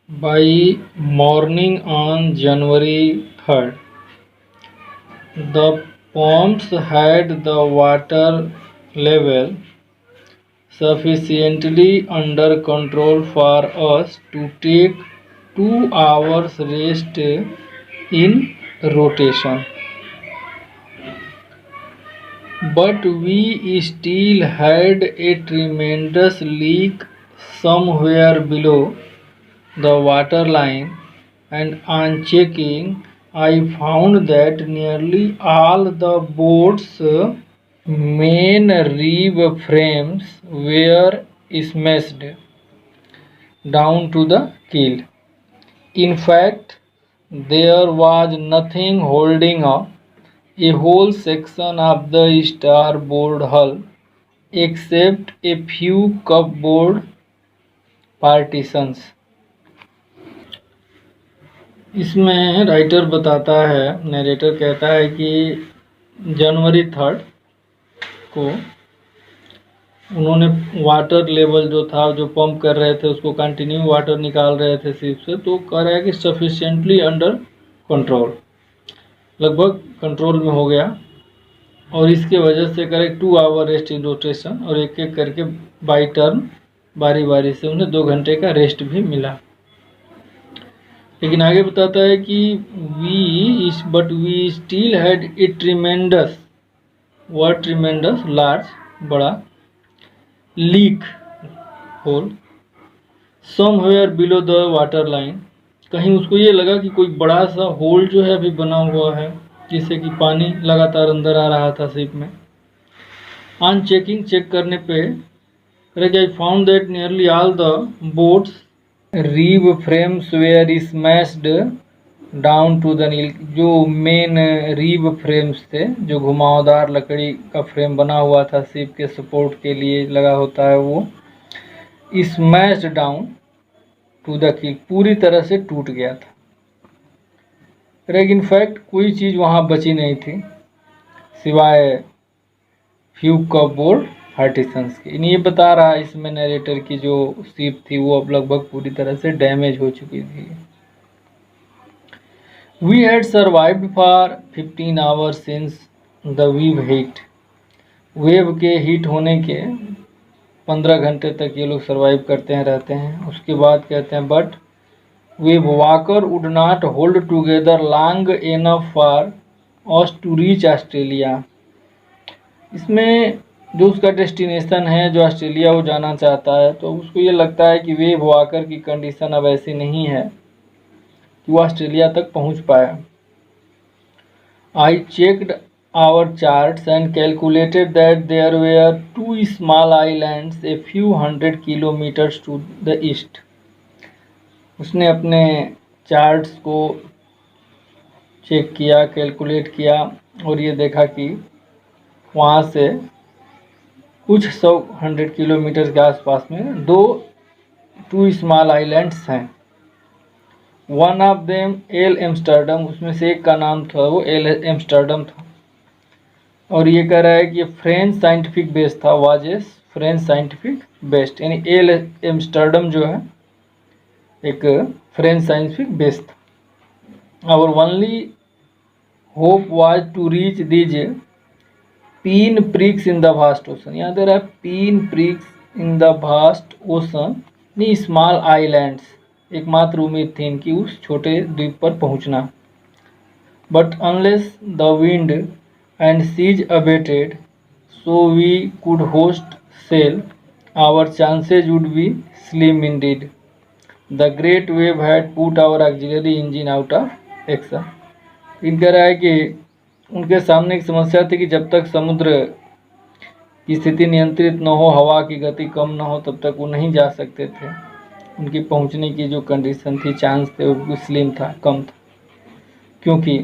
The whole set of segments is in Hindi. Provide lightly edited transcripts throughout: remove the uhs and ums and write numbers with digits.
By morning on January 3rd, the pumps had the water level sufficiently under control for us to take 2 hours rest in rotation. But we still had a tremendous leak somewhere below the water line, and on checking, I found that nearly all the boat's main reeve frames were smashed down to the keel. In fact, there was nothing holding up a whole section of the starboard hull except a few cupboard partitions. इसमें राइटर बताता है, नरेटर कहता है कि January 3rd को उन्होंने वाटर लेवल जो था, जो पंप कर रहे थे, उसको कंटिन्यू वाटर निकाल रहे थे शिप से, तो कह रहा है कि सफिशिएंटली अंडर कंट्रोल, लगभग कंट्रोल में हो गया, और इसके वजह से कह रहे 2 आवर रेस्ट इन रोटेशन, और एक एक करके बाई टर्न बारी बारी से उन्हें 2 घंटे का रेस्ट भी मिला। लेकिन आगे बताता है कि we still had a tremendous, word tremendous large, बड़ा, leak hole somewhere below the water line, कहीं उसको ये लगा कि कोई बड़ा सा होल जो है अभी बना हुआ है, जिससे कि पानी लगातार अंदर आ रहा था शिप में। ऑन चेकिंग, चेक करने पे I found that nearly all the boat's rib frames were smashed down to the keel. जो मेन रीव फ्रेम्स थे, जो घुमावदार लकड़ी का फ्रेम बना हुआ था शिप के सपोर्ट के लिए लगा होता है, वो स्मैश्ड डाउन टू द कील, पूरी तरह से टूट गया था। इनफैक्ट कोई चीज़ वहाँ बची नहीं थी सिवाय फ्यू कपबोर्ड पार्टीशंस की। ये बता रहा है इसमें नरेटर की जो शिप थी वो अब लगभग पूरी तरह से डैमेज हो चुकी थी। We had survived for 15 hours since the wave hit. Wave के हिट होने के 15 घंटे तक ये लोग सर्वाइव करते हैं, रहते हैं। उसके बाद कहते हैं but Wave Walker would not hold together long enough for us to reach Australia. इसमें जो उसका डेस्टिनेशन है, जो ऑस्ट्रेलिया वो जाना चाहता है, तो उसको ये लगता है कि वेव वॉकर की कंडीशन अब ऐसी नहीं है कि वो ऑस्ट्रेलिया तक पहुंच पाया। I checked our charts and calculated that there were 2 small islands a few 100 kilometers to the east. उसने अपने चार्ट्स को चेक किया, कैलकुलेट किया, और ये देखा कि वहाँ से कुछ 100 किलोमीटर के आसपास में 2 स्मॉल आइलैंड्स हैं। One of them L Amsterdam, उसमें से एक का नाम था वो एल एम्स्टर्डम था, और ये कह रहा है कि ये फ्रेंच साइंटिफिक बेस था, वाजेस फ्रेंच साइंटिफिक बेस्ट, यानी एल एम्स्टर्डम जो है एक फ्रेंच साइंटिफिक बेस था। और only hope was to reach these pin pricks in the vast ocean. यहाँ दे रहा है pin pricks in the vast ocean, नी स्मॉल आइलैंड्स, एकमात्र उम्मीद थी इनकी उस छोटे द्वीप पर पहुंचना। But unless the wind and seas abated so we could hoist sail, our chances would be slim indeed. The great wave had put our auxiliary engine out of action. इन कह रहा है कि उनके सामने एक समस्या थी कि जब तक समुद्र की स्थिति नियंत्रित न हो, हवा की गति कम न हो, तब तक वो नहीं जा सकते थे। उनकी पहुंचने की जो कंडीशन थी, चांस थे, वो स्लिम था, कम था, क्योंकि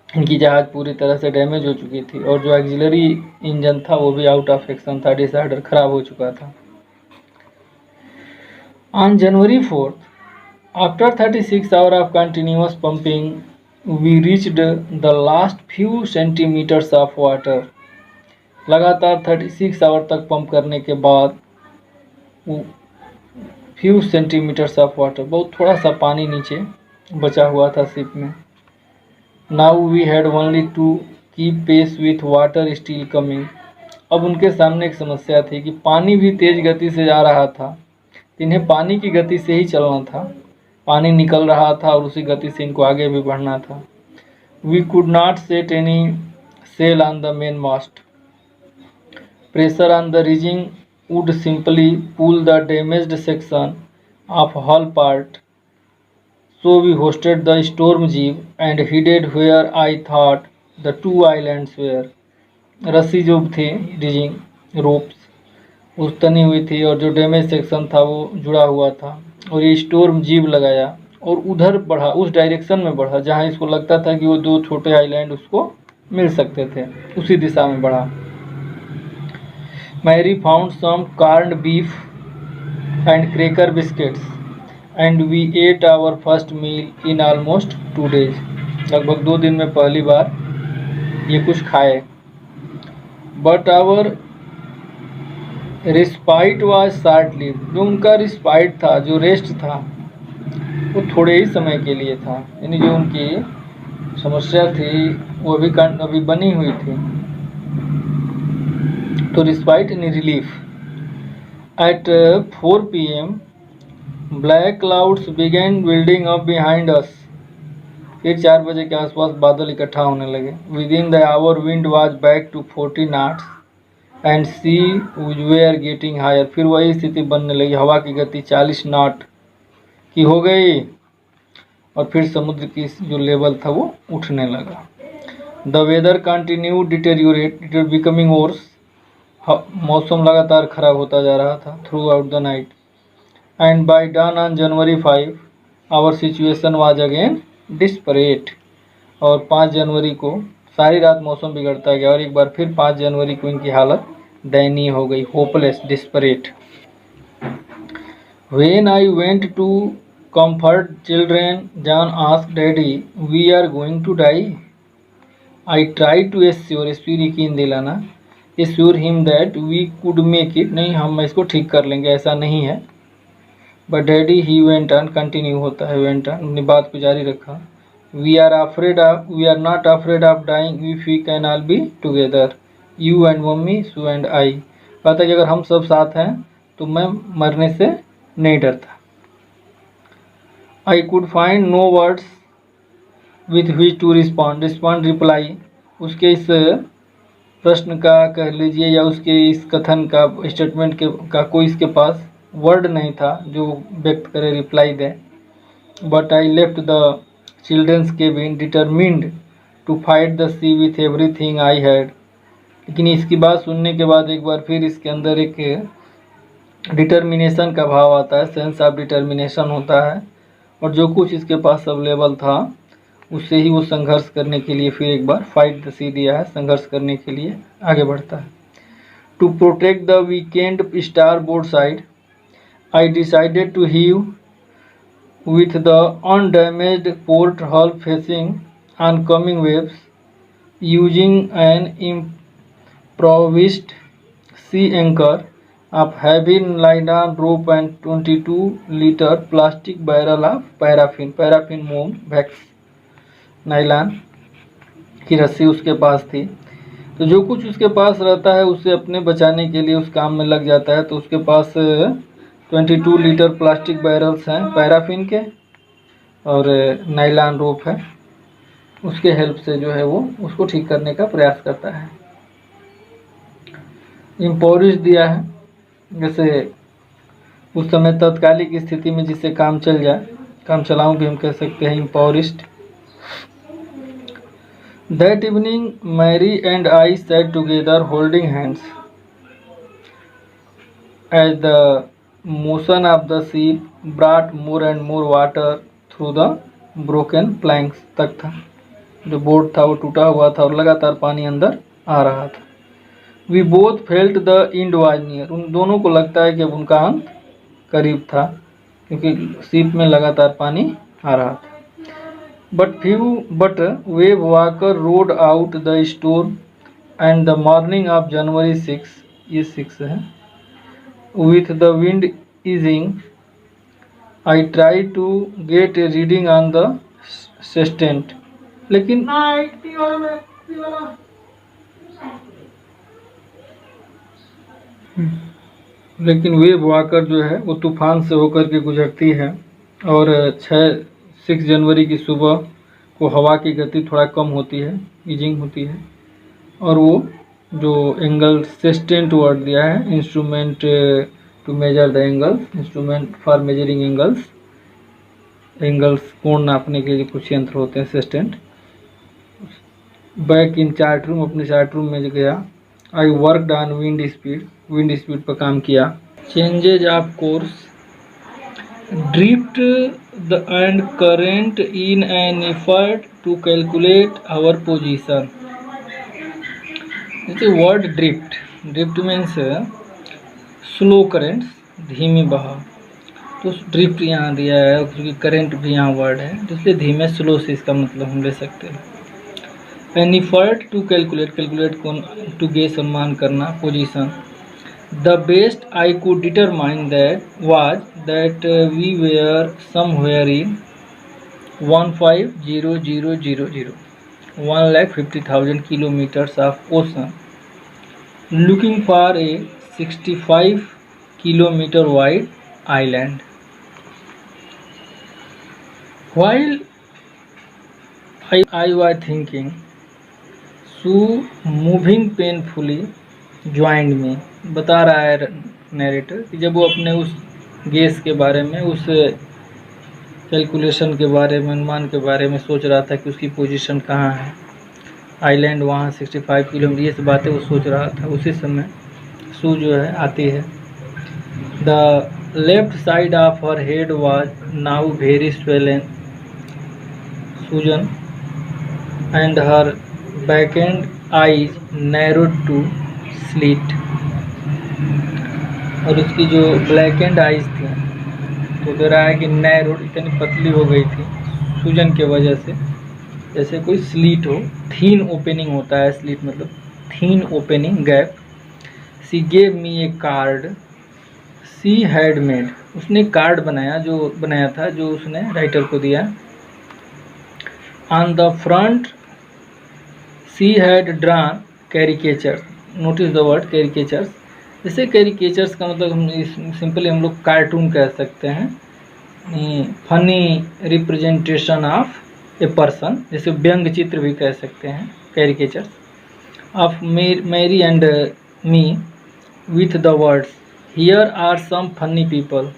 इनकी जहाज़ पूरी तरह से डैमेज हो चुकी थी, और जो ऑक्सिलरी इंजन था वो भी आउट ऑफ एक्शन था, डिसऑर्डर, खराब हो चुका था। On January 4th, after 36 hours of continuous pumping, we reached the last few centimeters of water। लगातार 36 आवर तक पंप करने के बाद फ्यू सेंटीमीटर्स ऑफ वाटर, बहुत थोड़ा सा पानी नीचे बचा हुआ था शिप में। Now we had only to keep pace with water still coming. अब उनके सामने एक समस्या थी कि पानी भी तेज गति से जा रहा था, इन्हें पानी की गति से ही चलना था। पानी निकल रहा था और उसी गति से इनको आगे भी बढ़ना था। We could not set any sail on the main mast. Pressure on the rigging would simply pull the damaged section of hull part. So we hosted the storm jeep and headed where I thought the two islands were. रस्सी जो थी रिजिंग रोप्स उस तनी हुई थी और जो डैमेज सेक्शन था वो जुड़ा हुआ था, और ये स्टोर्म जीव लगाया और उधर बढ़ा, उस डायरेक्शन में बढ़ा जहाँ इसको लगता था कि वो दो छोटे आइलैंड उसको मिल सकते थे, उसी दिशा में बढ़ा। Mary found some corned beef and cracker biscuits, and we ate our first meal in almost 2 days. लगभग 2 दिन में पहली बार ये कुछ खाए। But our respite was short-lived. जो उनका रिस्पाइट था, जो रेस्ट था, वो थोड़े ही समय के लिए था। यानी जो उनकी समस्या थी वो अभी बनी हुई थी, तो रिस्पाइट यानी relief. At 4 p.m. black clouds began building up behind us. फिर 4 बजे के आसपास बादल इकट्ठा होने लगे। Within the hour wind was back to 40 knots and sea were getting higher. फिर वही स्थिति बनने लगी, हवा की गति 40 नॉट की हो गई और फिर समुद्र की जो लेवल था वो उठने लगा। The weather continued deteriorate, it was becoming worse. मौसम लगातार खराब होता जा रहा था throughout the night, and by dawn on January 5 our situation was again desperate. और 5 जनवरी को सारी रात मौसम बिगड़ता गया और एक बार फिर 5 जनवरी को इनकी हालत दयनीय हो गई, hopeless, desperate. When I went to comfort children, John asked Daddy, we are going to die? I tried to assure यकीन दिलाना, assure him that we could make it, नहीं हम इसको ठीक कर लेंगे, ऐसा नहीं है। But Daddy, he went on, continue होता है went on, अपनी बात को जारी रखा। We are not afraid of dying if we can all be together, you and Mummy, Sue and I। कहता कि अगर हम सब साथ हैं तो मैं मरने से नहीं डरता। I could find no words with which to respond reply। उसके इस प्रश्न का कह लीजिए या उसके इस कथन का, स्टेटमेंट का कोई इसके पास वर्ड नहीं था जो व्यक्त करे, रिप्लाई दे। But I left the children's cabin determined to fight the sea with everything I had. लेकिन इसकी बात सुनने के बाद एक बार फिर इसके अंदर एक डिटर्मिनेशन का भाव आता है, सेंस ऑफ डिटर्मिनेशन होता है, और जो कुछ इसके पास अवेलेबल था उससे ही वो संघर्ष करने के लिए फिर एक बार फाइट द सी दिया है, संघर्ष करने के लिए आगे बढ़ता है। To protect the weakened starboard side I decided to heave with the undamaged port hull facing oncoming waves using an improvised sea anchor of heavy nylon rope and 22 litre plastic barrel of paraffin मोम वैक्स। नाइलान की रस्सी उसके पास थी, तो जो कुछ उसके पास रहता है उसे अपने बचाने के लिए उस काम में लग जाता है। तो उसके पास 22 लीटर प्लास्टिक बैरल्स हैं पैराफिन के और नाइलान रोप है, उसके हेल्प से जो है वो उसको ठीक करने का प्रयास करता है। इम्पोरिश दिया है, जैसे उस समय तत्कालिक स्थिति में जिससे काम चल जाए, काम चलाऊं भी हम कह सकते हैं, इम्पोरिस्ड। That evening, Mary and I sat together holding hands as the motion of the ship brought more and more water through the broken planks तक था। जो बोर्ड था वो टूटा हुआ था और लगातार पानी अंदर आ रहा था। We both felt the end was near। उन दोनों को लगता है कि अब उनका अंत करीब था, क्योंकि शिप में लगातार पानी आ रहा था। But Wave Walker rode out the storm and the morning of January 6, ये 6 है, with the wind easing I try to get a reading on the sextant, लेकिन वेव वाकर जो है वो तूफान से होकर के गुजरती है और 6 जनवरी की सुबह को हवा की गति थोड़ा कम होती है, ईजिंग होती है, और वो जो एंगल सेस्टेंट वर्ड दिया है, instrument to measure the angles, instrument for measuring angles कोण नापने के लिए कुछ यंत्र होते हैं sextant. Back in chart room, अपने चार्ट रूम में गया। I worked on wind speed पर काम किया। Changes of course, drift the and current in an effort to calculate our position. जैसे word drift means slow currents, धीमे बहाव, तो ड्रिफ्ट यहाँ दिया है, क्योंकि करेंट भी यहाँ वर्ड है, इसलिए धीमे स्लो से इसका मतलब हम ले सकते हैं। एन एफर्ट टू कैलकुलेट को टू गेस अनुमान करना, position. The best I could determine that was that we were somewhere in 150000 1,50,000 kilometers of ocean, looking for a 65-kilometer wide island. While I was thinking, Sue moving painfully joined me. बता रहा है नैरेटर कि जब वो अपने उस गैस के बारे में, उस कैलकुलेशन के बारे में, अनुमान के बारे में सोच रहा था कि उसकी पोजीशन कहाँ है, आइलैंड वहाँ 65 किलोमीटर, ये सब बातें वो सोच रहा था। उसी समय सू जो है आती है। The left side of her head was now very swollen सूजन and her back and eyes narrowed to slit. और उसकी जो ब्लैक एंड आईज थी तो दे रहा है कि नैरोड, इतनी पतली हो गई थी सूजन के वजह से, जैसे कोई स्लीट हो। थीन ओपनिंग होता है, स्लीट मतलब thin opening, gap. She gave me a card she had made, उसने कार्ड बनाया था जो उसने राइटर को दिया। On the front she had drawn caricature, notice the word caricatures. जैसे कैरिकेचर्स का मतलब हम सिंपली हम लोग कार्टून कह सकते हैं, funny representation of a person, जैसे व्यंग चित्र भी कह सकते हैं caricatures. Of Mary and me with the words here are some funny people,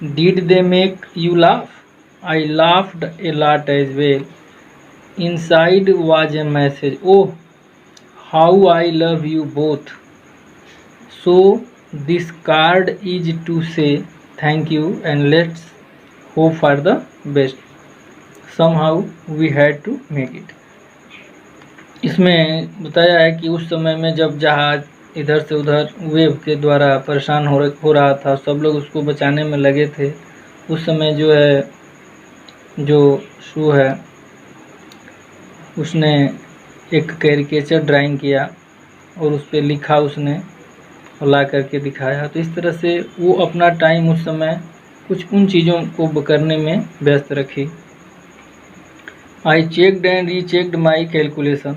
did they make you laugh? I laughed a lot as well, inside was a message, oh how I love you both, so this card is to say thank you and let's hope for the best, somehow we had to make it। इसमें बताया है कि उस समय में जब जहाज इधर से उधर वेव के द्वारा परेशान हो रहा था, सब लोग उसको बचाने में लगे थे। उस समय जो है, जो शू है, उसने एक कैरिकेचर ड्राइंग किया और उस पर लिखा उसने और ला करके दिखाया। तो इस तरह से वो अपना टाइम उस समय कुछ उन चीज़ों को करने में व्यस्त रखी। I checked and rechecked my calculation.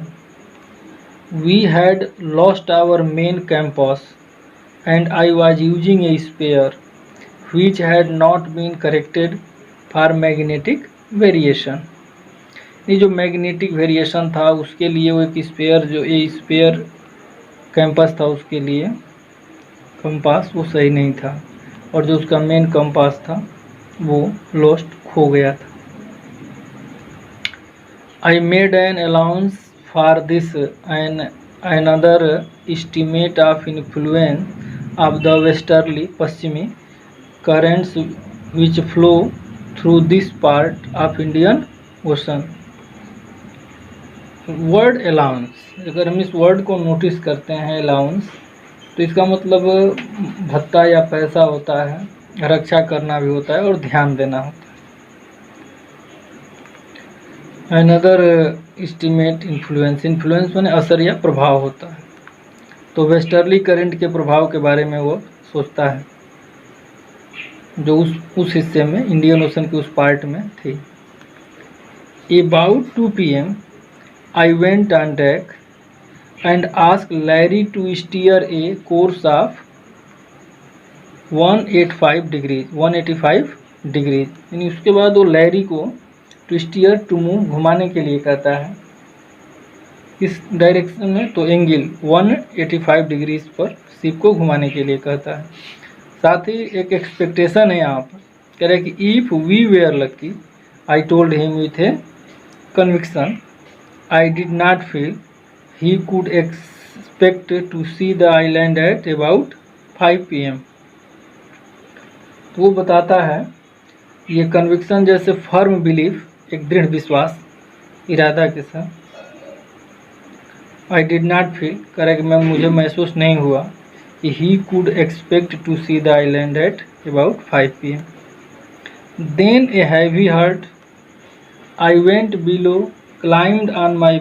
We had lost our main compass and I was using a spare which had not been corrected for magnetic variation। ये जो मैग्नेटिक वेरिएशन था उसके लिए वो एक स्पेयर, जो ये स्पेयर कैंपस था उसके लिए कंपास वो सही नहीं था, और जो उसका मेन कंपास था वो लॉस्ट, खो गया था। I made an allowance for this and another estimate of influence of the westerly पश्चिमी currents which flow through this part of Indian Ocean। Word allowance, अगर हम इस वर्ड को नोटिस करते हैं अलाउंस, तो इसका मतलब भत्ता या पैसा होता है, रक्षा करना भी होता है और ध्यान देना होता है। अनदर एस्टिमेट इन्फ्लुएंस, इन्फ्लुएंस माने असर या प्रभाव होता है, तो वेस्टर्ली करंट के प्रभाव के बारे में वो सोचता है। जो उस हिस्से में, इंडियन ओशन के उस पार्ट में थी। About 2 p.m. I went on deck and asked Larry to steer a course of 185 degrees. यानी उसके बाद वो लैरी को टू स्टीयर टू मूव, घुमाने के लिए कहता है इस डायरेक्शन में, तो एंगल 185 डिग्रीज पर शिप को घुमाने के लिए कहता है। साथ ही एक एक्सपेक्टेशन है यहाँ पर, कह रहे हैं कि if we were lucky I told him with a conviction I did not feel he could expect to see the island at about 5 p.m. तो वो बताता है ये कन्विक्शन जैसे फर्म बिलीफ, एक दृढ़ विश्वास, इरादा के साथ। I did not feel, correct, मैं मुझे महसूस नहीं हुआ कि he could expect to see the island at about 5 p.m. Then a heavy heart I went below, climbed on my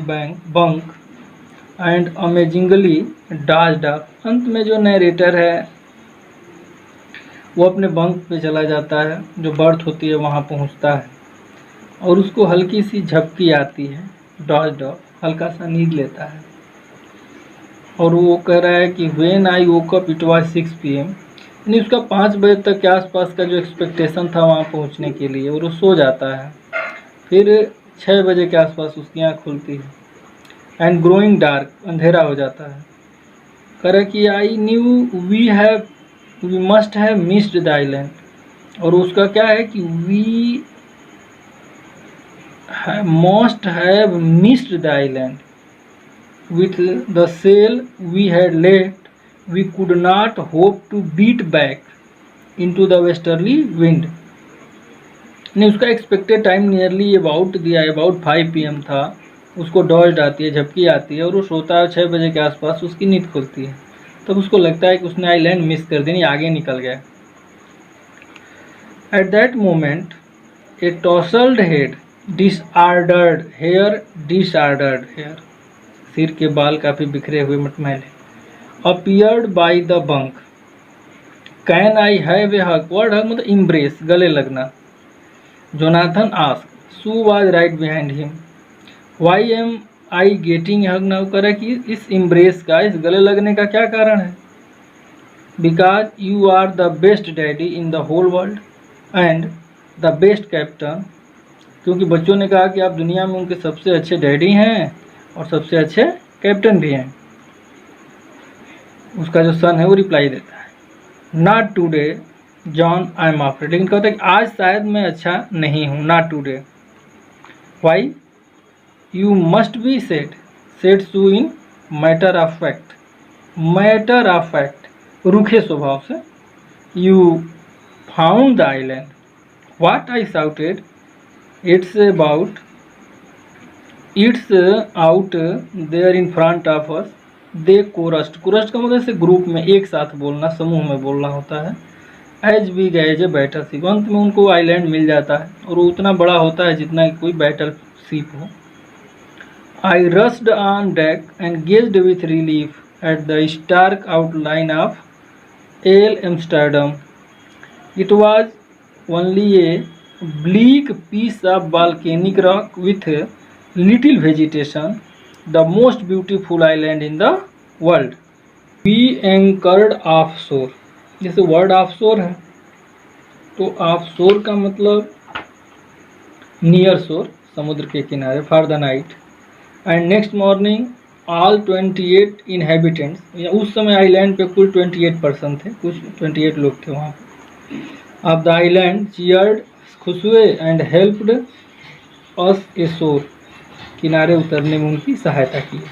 bunk and amazingly dodged up. अंत में जो नरेटर है वो अपने बंक पे चला जाता है, जो बर्थ होती है वहाँ पहुँचता है, और उसको हल्की सी झपकी आती है, डॉज्ड अप, हल्का सा नींद लेता है। और वो कह रहा है कि when I woke up it was 6 p.m. यानी उसका 5 बजे तक के आसपास का जो एक्सपेक्टेशन था वहाँ पहुँचने के लिए, और वो सो जाता है। फिर 6 बजे के आसपास उसकी आँख खुलती है। एंड ग्रोइंग डार्क, अंधेरा हो जाता है। करे कि I knew we must have missed the island, और उसका क्या है कि we must have missed the island with the sail we had left we could not hope to beat back into the westerly wind. नहीं, उसका expected time nearly about 5 p.m. था। उसको डॉज्ड आती है, झपकी आती है, और वो सोता है। 6 बजे के आसपास उसकी नींद खुलती है, तब उसको लगता है कि उसने आइलैंड मिस कर दी, आगे निकल गया। At that moment a tousled head, disordered hair, सिर के बाल काफ़ी बिखरे हुए, मटमैले, appeared by the bunk. Can I have a hug, word hug मतलब इम्ब्रेस, गले लगना। Jonathan asked. Sue was right behind him. Why am I getting a hug now? करा कि इस embrace का, इस गले लगने का क्या कारण है? Because you are the best daddy in the whole world and the best captain. क्योंकि बच्चों ने कहा कि आप दुनिया में उनके सबसे अच्छे डैडी हैं और सबसे अच्छे कैप्टन भी हैं। उसका जो सन है वो रिप्लाई देता है, Not today. John I am afraid, लेकिन कहता है कि आज शायद मैं अच्छा नहीं हूँ, not today. Why you must be said Sue in matter of fact, रूखे स्वभाव से। You found the island, what I shouted, it's out there in front of us. They chorused का मतलब से ग्रुप में एक साथ बोलना, समूह में बोलना होता है। एज भी गए जो बैटल शिप, अंत में उनको आइलैंड मिल जाता है, और वो उतना बड़ा होता है जितना कि कोई बैटल शिप हो। I rushed on deck and gazed with relief at the stark outline of Ile Amsterdam. It was only a bleak piece of volcanic rock with little vegetation, the most beautiful island in the world. We anchored off shore, जैसे वर्ड ऑफ शोर है, तो ऑफ शोर का मतलब नियर शोर, समुद्र के किनारे, for the night. And next morning all 28 inhabitants, उस समय आइलैंड पे कुल 28 पर्सन थे, कुछ 28 लोग थे वहाँ पे। ऑफ द आइलैंड चीयर्ड, खुश हुए, एंड हेल्प्ड अस ए शोर, किनारे उतरने में उनकी सहायता की।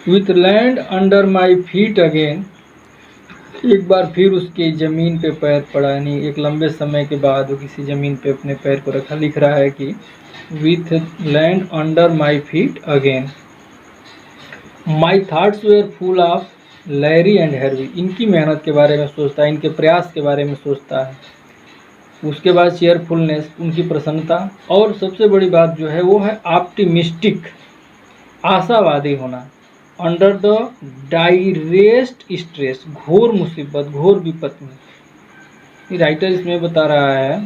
With land under my feet again, एक बार फिर उसके ज़मीन पे पैर पड़ा, यानी एक लंबे समय के बाद वो किसी ज़मीन पे अपने पैर को रखा। लिख रहा है कि with land under my feet again, my thoughts were full of Larry and Harvey. इनकी मेहनत के बारे में सोचता है, इनके प्रयास के बारे में सोचता है। उसके बाद चेयरफुलनेस, उनकी प्रसन्नता, और सबसे बड़ी बात जो है वो है ऑप्टिमिस्टिक, आशावादी होना। अंडर द डायरेस्ट स्ट्रेस, घोर मुसीबत, घोर विपत्ति में। कि राइटर इसमें बता रहा है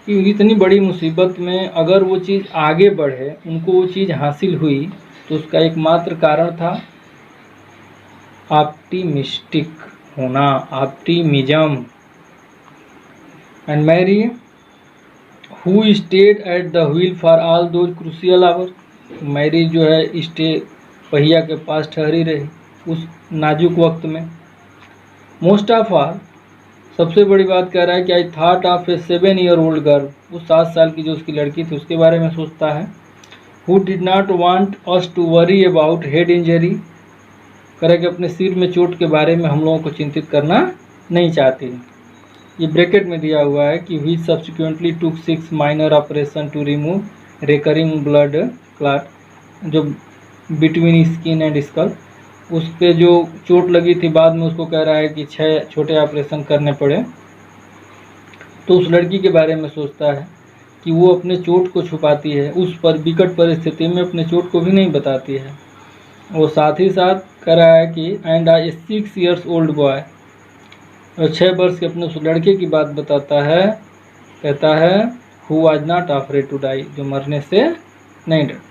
कि इतनी बड़ी मुसीबत में अगर वो चीज़ आगे बढ़े, उनको वो चीज़ हासिल हुई, तो उसका एकमात्र कारण था ऑप्टिमिस्टिक होना, optimism. And Mary who stayed at the wheel for all those crucial hour, Mary जो है पहिया के पास ठहरी रही उस नाजुक वक्त में। मोस्ट ऑफ ऑल, सबसे बड़ी बात कह रहा है कि I thought of A 7 year old girl, उस 7 साल की जो उसकी लड़की थी उसके बारे में सोचता है। Who did not want us to worry about head injury, कह कि अपने सिर में चोट के बारे में हम लोगों को चिंतित करना नहीं चाहती। ये ब्रैकेट में दिया हुआ है कि we subsequently took 6 minor operation to remove recurring blood clot, जो बिटवीन स्किन एंड स्कल, उस पर जो चोट लगी थी बाद में उसको कह रहा है कि 6 छोटे ऑपरेशन करने पड़े। तो उस लड़की के बारे में सोचता है कि वो अपने चोट को छुपाती है, उस पर विकट परिस्थिति में अपने चोट को भी नहीं बताती है। वो साथ ही साथ कह रहा है कि and I 6 years old boy, और 6 वर्ष के अपने उस लड़के की बात बताता है, कहता है who was not afraid to die, जो मरने से नहीं डरता था।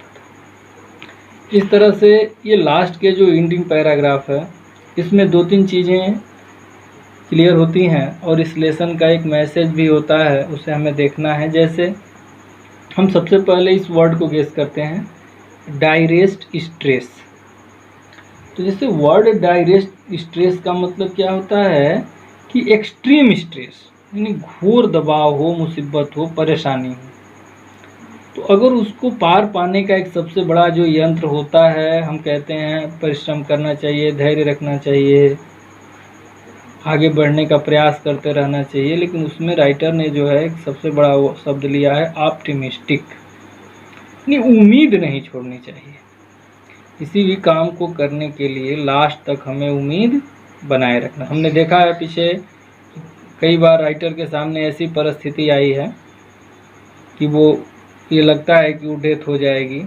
इस तरह से ये लास्ट के जो एंडिंग पैराग्राफ है, इसमें 2-3 चीज़ें क्लियर होती हैं और इस लेसन का एक मैसेज भी होता है, उसे हमें देखना है। जैसे हम सबसे पहले इस वर्ड को गेस करते हैं, डायरेस्ट स्ट्रेस। तो जैसे वर्ड डायरेस्ट स्ट्रेस का मतलब क्या होता है कि एक्सट्रीम स्ट्रेस, यानी घोर दबाव हो, मुसीबत हो, परेशानी हो। तो अगर उसको पार पाने का एक सबसे बड़ा जो यंत्र होता है, हम कहते हैं परिश्रम करना चाहिए, धैर्य रखना चाहिए, आगे बढ़ने का प्रयास करते रहना चाहिए। लेकिन उसमें राइटर ने जो है एक सबसे बड़ा वो शब्द लिया है ऑप्टिमिस्टिक, यानी उम्मीद नहीं छोड़नी चाहिए। किसी भी काम को करने के लिए लास्ट तक हमें उम्मीद बनाए रखना। हमने देखा है पीछे कई बार राइटर के सामने ऐसी परिस्थिति आई है कि वो ये लगता है कि वो डेथ हो जाएगी,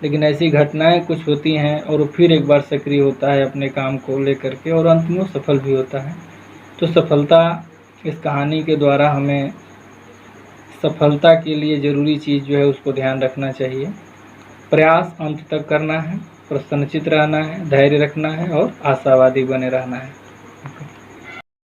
लेकिन ऐसी घटनाएं कुछ होती हैं और वो फिर एक बार सक्रिय होता है अपने काम को लेकर के, और अंत में वो सफल भी होता है। तो सफलता इस कहानी के द्वारा हमें सफलता के लिए ज़रूरी चीज़ जो है उसको ध्यान रखना चाहिए। प्रयास अंत तक करना है, प्रसन्नचित रहना है, धैर्य रखना है और आशावादी बने रहना है।